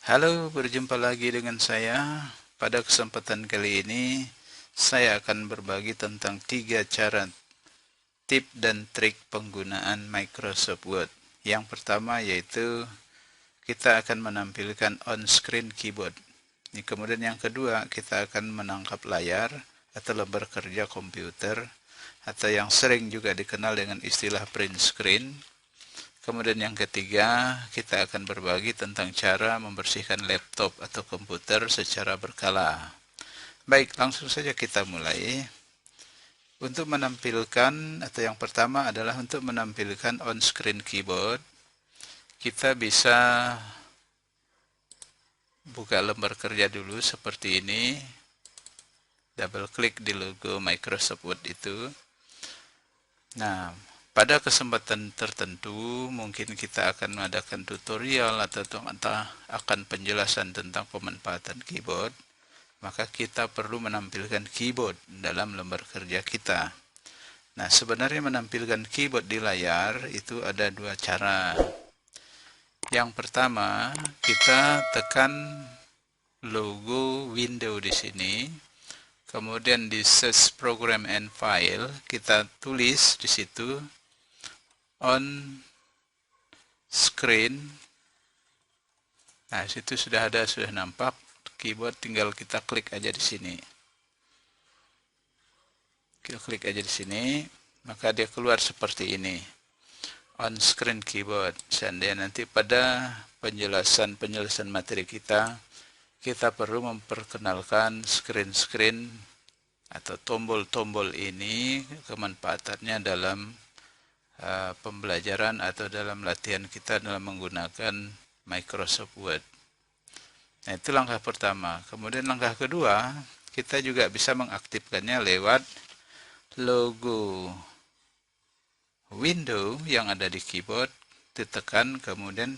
Halo, berjumpa lagi dengan saya. Pada kesempatan kali ini, saya akan berbagi tentang 3 cara tip dan trik penggunaan Microsoft Word. Yang pertama yaitu kita akan menampilkan on-screen keyboard. Kemudian yang kedua, kita akan menangkap layar atau lembar kerja komputer, atau yang sering juga dikenal dengan istilah print screen. Kemudian yang ketiga, kita akan berbagi tentang cara membersihkan laptop atau komputer secara berkala. Baik, langsung saja kita mulai. Untuk menampilkan, atau yang pertama adalah untuk menampilkan on-screen keyboard, kita bisa buka lembar kerja dulu seperti ini. Double klik di logo Microsoft Word itu. Nah, pada kesempatan tertentu mungkin kita akan mengadakan tutorial atau akan penjelasan tentang pemanfaatan keyboard, maka kita perlu menampilkan keyboard dalam lembar kerja kita. Nah, sebenarnya menampilkan keyboard di layar itu ada 2 cara. Yang pertama, kita tekan logo window di sini. Kemudian di search program and file, kita tulis di situ on screen. Nah, situ sudah nampak keyboard, tinggal kita klik aja di sini. Kita klik aja di sini, maka dia keluar seperti ini. On screen keyboard. Seandainya nanti pada penjelasan materi kita perlu memperkenalkan screen atau tombol-tombol ini, kemanfaatannya dalam pembelajaran atau dalam latihan kita dalam menggunakan Microsoft Word. Nah, itu langkah pertama. Kemudian langkah kedua, kita juga bisa mengaktifkannya lewat logo window yang ada di keyboard, ditekan, kemudian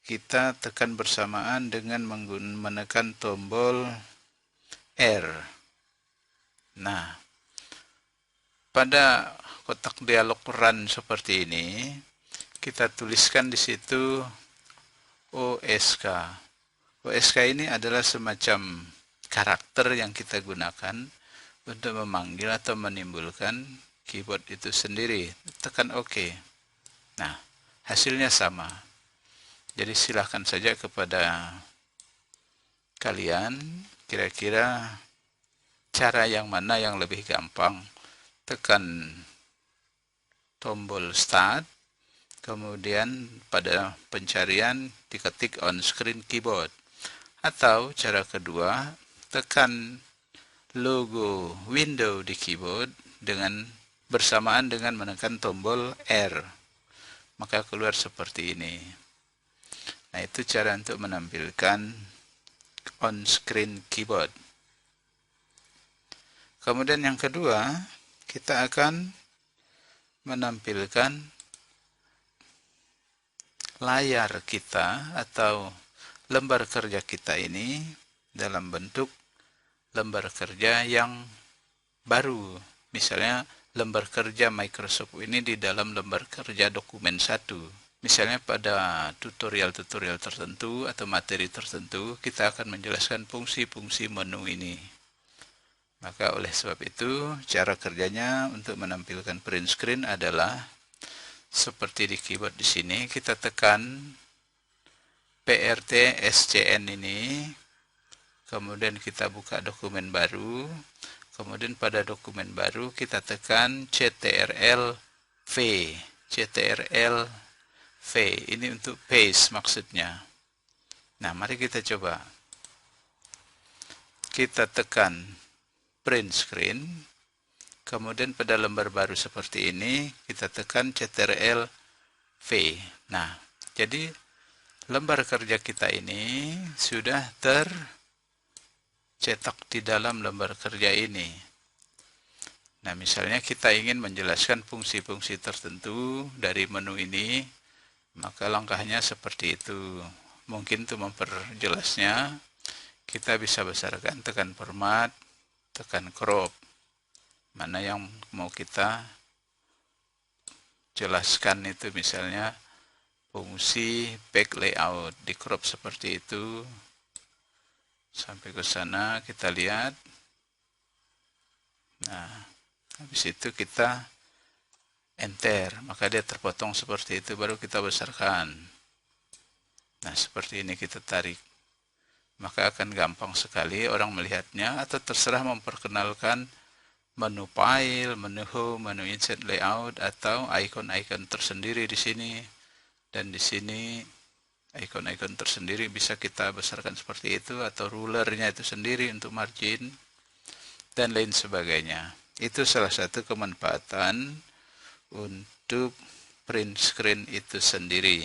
kita tekan bersamaan dengan menekan tombol R. Nah, pada kotak dialog run seperti ini, kita tuliskan di situ OSK. OSK ini adalah semacam karakter yang kita gunakan untuk memanggil atau menimbulkan keyboard itu sendiri. Tekan OK. Nah, hasilnya sama. Jadi silahkan saja kepada kalian, kira-kira cara yang mana yang lebih gampang. Tekan tombol start, kemudian pada pencarian diketik on screen keyboard. Atau cara kedua, tekan logo window di keyboard bersamaan dengan menekan tombol R. Maka keluar seperti ini. Nah, itu cara untuk menampilkan on-screen keyboard. Kemudian yang kedua, kita akan menampilkan layar kita atau lembar kerja kita ini dalam bentuk lembar kerja yang baru. Misalnya lembar kerja Microsoft ini di dalam lembar kerja dokumen 1. Misalnya pada tutorial-tutorial tertentu atau materi tertentu, kita akan menjelaskan fungsi-fungsi menu ini. Maka oleh sebab itu, cara kerjanya untuk menampilkan print screen adalah seperti di keyboard di sini, kita tekan PRT SCN ini, kemudian kita buka dokumen baru, kemudian pada dokumen baru kita tekan CTRL V. CTRL V, ini untuk paste maksudnya. Nah, mari kita coba. Kita tekan print screen, kemudian pada lembar baru seperti ini, kita tekan CTRL V. Nah, jadi lembar kerja kita ini sudah tercetak di dalam lembar kerja ini. Nah, misalnya kita ingin menjelaskan fungsi-fungsi tertentu dari menu ini, maka langkahnya seperti itu. Mungkin untuk memperjelasnya, kita bisa besarkan, tekan format, tekan crop. Mana yang mau kita jelaskan itu, misalnya fungsi back layout, di crop seperti itu sampai ke sana, kita lihat. Nah, habis itu kita enter, maka dia terpotong seperti itu, baru kita besarkan. Nah, seperti ini kita tarik, maka akan gampang sekali orang melihatnya, atau terserah memperkenalkan menu file, menu home, menu insert layout, atau icon-icon tersendiri di sini. Dan di sini icon-icon tersendiri bisa kita besarkan seperti itu, atau rulernya itu sendiri untuk margin, dan lain sebagainya. Itu salah satu kemanfaatan untuk print screen itu sendiri.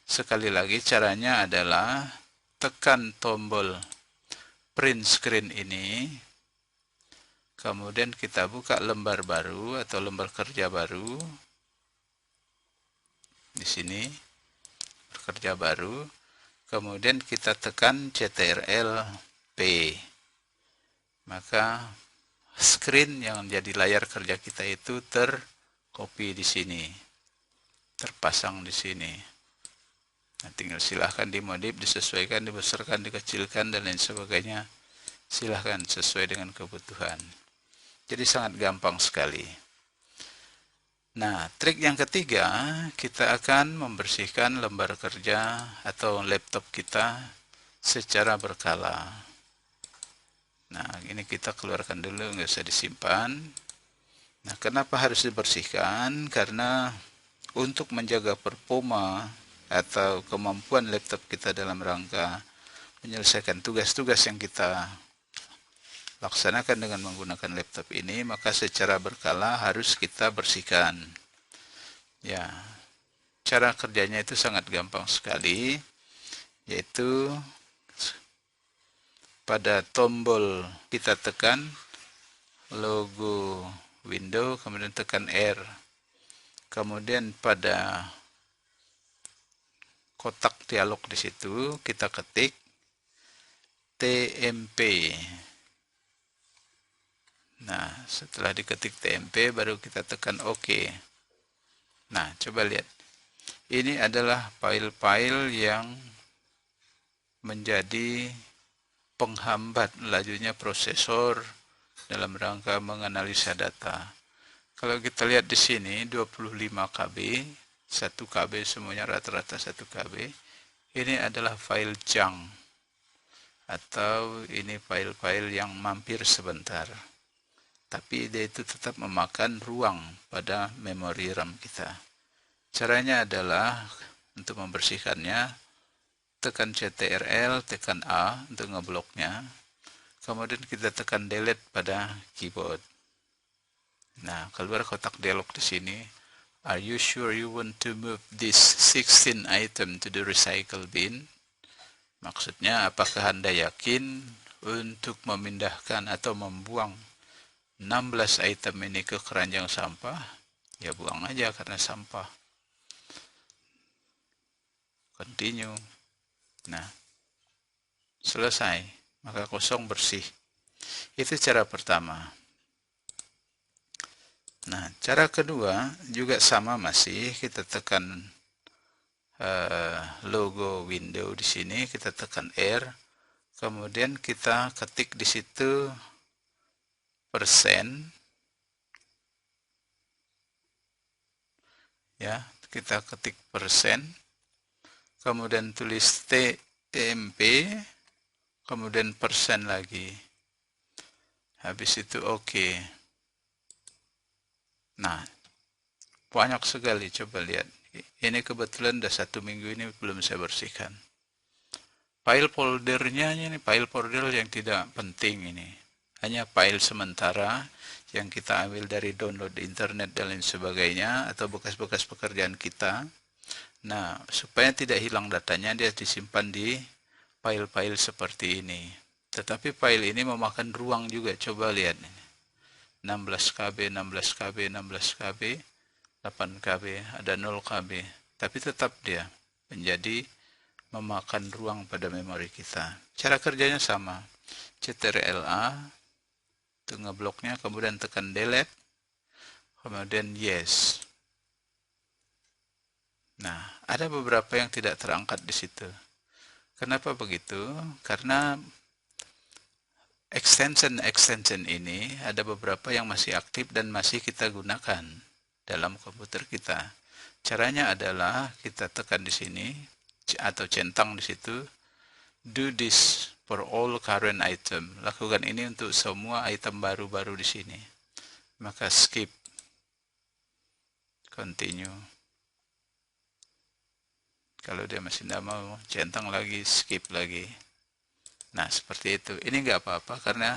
Sekali lagi, caranya adalah tekan tombol print screen ini, kemudian kita buka lembar baru atau lembar kerja baru. Di sini, kerja baru, kemudian kita tekan Ctrl+P. Maka screen yang jadi layar kerja kita itu tercopy di sini, terpasang di sini. Nah, tinggal silahkan dimodif, disesuaikan, dibesarkan, dikecilkan, dan lain sebagainya. Silahkan sesuai dengan kebutuhan. Jadi sangat gampang sekali. Nah, trik yang ketiga, kita akan membersihkan lembar kerja atau laptop kita secara berkala. Nah, ini kita keluarkan dulu, nggak usah disimpan. Nah, kenapa harus dibersihkan? Karena untuk menjaga performa atau kemampuan laptop kita dalam rangka menyelesaikan tugas-tugas yang kita laksanakan dengan menggunakan laptop ini, maka secara berkala harus kita bersihkan. Ya, cara kerjanya itu sangat gampang sekali, yaitu pada tombol kita tekan logo window, kemudian tekan R. Kemudian pada kotak dialog di situ kita ketik TMP. Nah, setelah diketik TMP baru kita tekan OK. Nah, coba lihat. Ini adalah file-file yang menjadi penghambat lajunya prosesor dalam rangka menganalisa data. Kalau kita lihat di sini 25 KB, 1 KB semuanya rata-rata 1 KB. Ini adalah file junk, atau ini file-file yang mampir sebentar. Tapi dia itu tetap memakan ruang pada memori RAM kita. Caranya adalah untuk membersihkannya, tekan Ctrl, tekan A untuk ngebloknya. Kemudian kita tekan delete pada keyboard. Nah, keluar kotak dialog di sini. Are you sure you want to move this 16 item to the recycle bin? Maksudnya, apakah Anda yakin untuk memindahkan atau membuang 16 item ini ke keranjang sampah? Ya buang aja karena sampah. Continue. Nah, selesai. Maka kosong, bersih. Itu cara pertama. Nah, cara kedua juga sama masih, kita tekan logo window di sini, kita tekan R, kemudian kita ketik di situ persen, ya, kita ketik persen, kemudian tulis TMP, kemudian persen lagi, habis itu OK. Nah, banyak sekali, coba lihat. Ini kebetulan udah 1 minggu ini belum saya bersihkan. File foldernya ini file folder yang tidak penting ini. Hanya file sementara yang kita ambil dari download di internet dan lain sebagainya, atau bekas-bekas pekerjaan kita. Nah, supaya tidak hilang datanya, dia disimpan di file-file seperti ini. Tetapi file ini memakan ruang juga, coba lihat ini. 16 KB, 16 KB, 16 KB, 8 KB, ada 0 KB. Tapi tetap dia menjadi memakan ruang pada memori kita. Cara kerjanya sama. Ctrl+A untuk ngebloknya, kemudian tekan delete, kemudian yes. Nah, ada beberapa yang tidak terangkat di situ. Kenapa begitu? Karena extension ini ada beberapa yang masih aktif dan masih kita gunakan dalam komputer kita. Caranya adalah kita tekan di sini atau centang di situ, do this for all current item. Lakukan ini untuk semua item baru-baru di sini. Maka skip, continue. Kalau dia masih tidak mau, centang lagi, skip lagi. Nah, seperti itu. Ini nggak apa-apa karena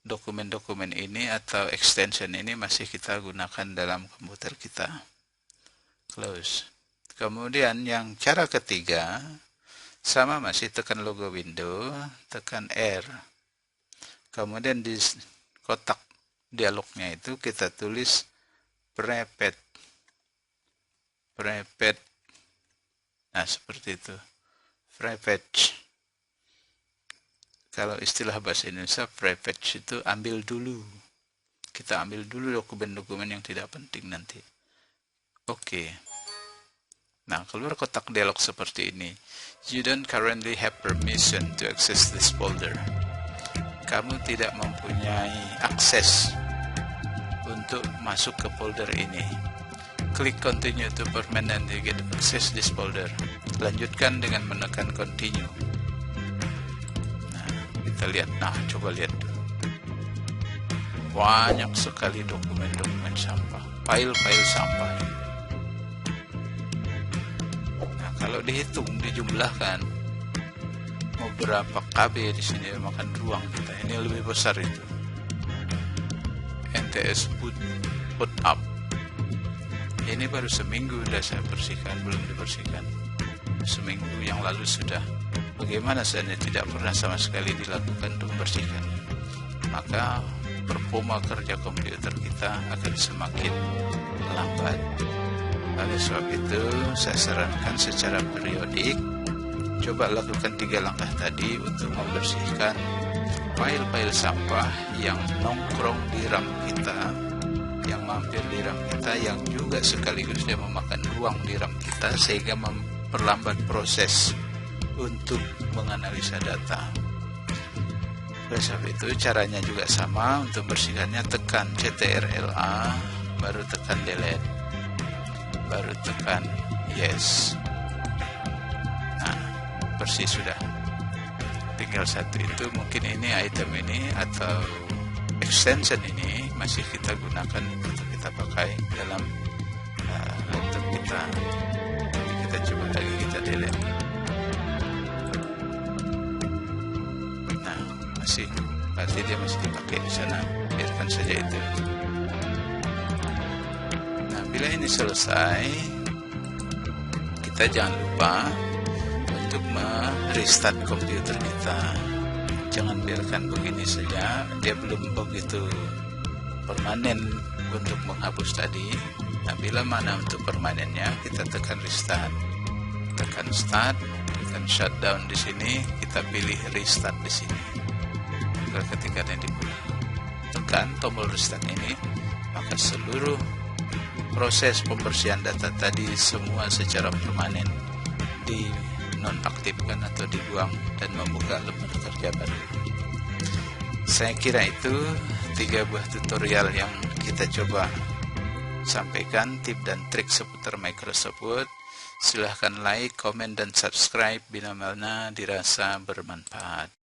dokumen-dokumen ini atau extension ini masih kita gunakan dalam komputer kita. Close. Kemudian yang cara ketiga, sama masih tekan logo window, tekan R. Kemudian di kotak dialognya itu kita tulis prepare. Nah, seperti itu. Prepare. Kalau istilah bahasa Indonesia, prefetch itu ambil dulu. Kita ambil dulu dokumen-dokumen yang tidak penting nanti. Oke. Nah, keluar kotak dialog seperti ini. You don't currently have permission to access this folder. Kamu tidak mempunyai akses untuk masuk ke folder ini. Klik continue to permanently get access this folder. Lanjutkan dengan menekan continue. Kita lihat, nah coba lihat dulu. Banyak sekali dokumen-dokumen sampah, file-file sampah. Nah, kalau dihitung, dijumlahkan, mau berapa KB di sini makan ruang kita. Ini lebih besar itu. NTS put up. Ini baru seminggu sudah saya bersihkan, belum dibersihkan. Seminggu yang lalu sudah. Bagaimana seandainya tidak pernah sama sekali dilakukan untuk membersihkan? Maka performa kerja komputer kita akan semakin lambat. Oleh sebab itu, saya sarankan secara periodik, coba lakukan 3 langkah tadi untuk membersihkan file-file sampah yang nongkrong di RAM kita, yang mampir di RAM kita, yang juga sekaligus dia memakan ruang di RAM kita, sehingga memperlambat proses untuk menganalisa data. Oleh sebab itu caranya juga sama. Untuk bersihkannya tekan CTRL-A, baru tekan delete, baru tekan yes. Nah, bersih sudah. Tinggal satu itu, mungkin ini item ini atau extension ini masih kita gunakan untuk kita pakai dalam laptop kita. Jadi kita coba lagi, kita delete. Masih, berarti dia masih dipakai di sana. Biarkan saja itu. Nah, bila ini selesai, kita jangan lupa untuk merestart komputer kita. Jangan biarkan begini saja. Dia belum begitu permanen untuk menghapus tadi. Nah, bila mana untuk permanennya, kita tekan restart, tekan start, tekan shutdown di sini, kita pilih restart di sini. Ketika ini tekan tombol restart ini, maka seluruh proses pembersihan data tadi semua secara permanen dinonaktifkan atau dibuang dan membuka lembar kerja baru. Saya kira itu 3 buah tutorial yang kita coba sampaikan, tip dan trik seputar Microsoft Word. Silahkan like, komen, dan subscribe bila mana dirasa bermanfaat.